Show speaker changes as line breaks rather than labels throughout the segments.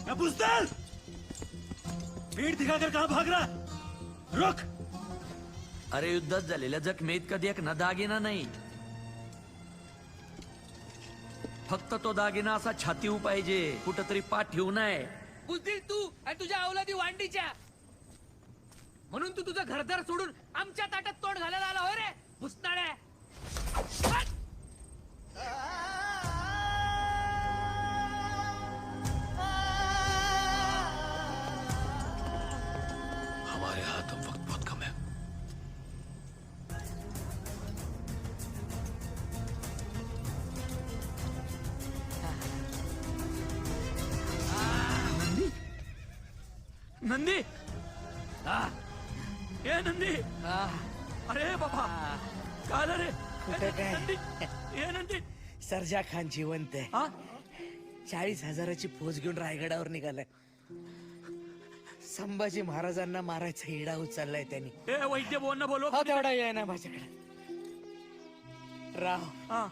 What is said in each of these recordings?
मैं बुजदिल, पीठ दिखाकर कहां भाग रहा? रुक!
अरे युद्धात झालेल्या जखमेत कधी एक ना दागिना नाही. फक्त तो दागिना असा छातीव पाहिजे, कुठंतरी पाठ ठेवू नये.
बुजदिल तू आणि तुझ्या अवलादी वांडीच्या, म्हणून तू तुझं घरदार सोडून आमच्या ताटात तोंड घालायला आला होय रे भुसनाड्या.
हमारे हाथ अब वक्त बहुत कम है.
नंदी, ए नंदी, अरे बाबा काय झालं रे?
कुठं काय?
नंदी, ए नंदी.
सर्जा खान जिवंत आहे.
हा
40,000ची फौज घेऊन रायगडावर निघालाय. संभाजी महाराजांना मारायचा हिडा उचललाय त्यांनी.
ए वैद्य बोल ना, बोलो.
हो तेवढा आहे ना माझ्याकडे. राव,
हा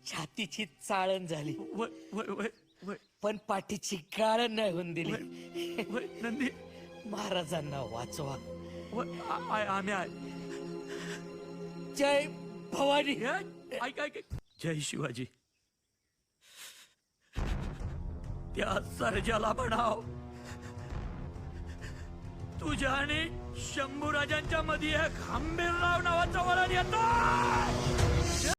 छातीची चाळण झाली
वय वय वय वय
पण पाठीची गाळण नाही होऊन दिली.
वय नंदी,
महाराजांना वाचवा.
वय आम्ही आहे.
जय भवानी.
ऐक ऐक, जय शिवाजी. त्या सर्जाला म्हणाव, तुझ्या आणि शंभूराजांच्या मध्ये एक हंबीरराव नावाचा वरण येतो.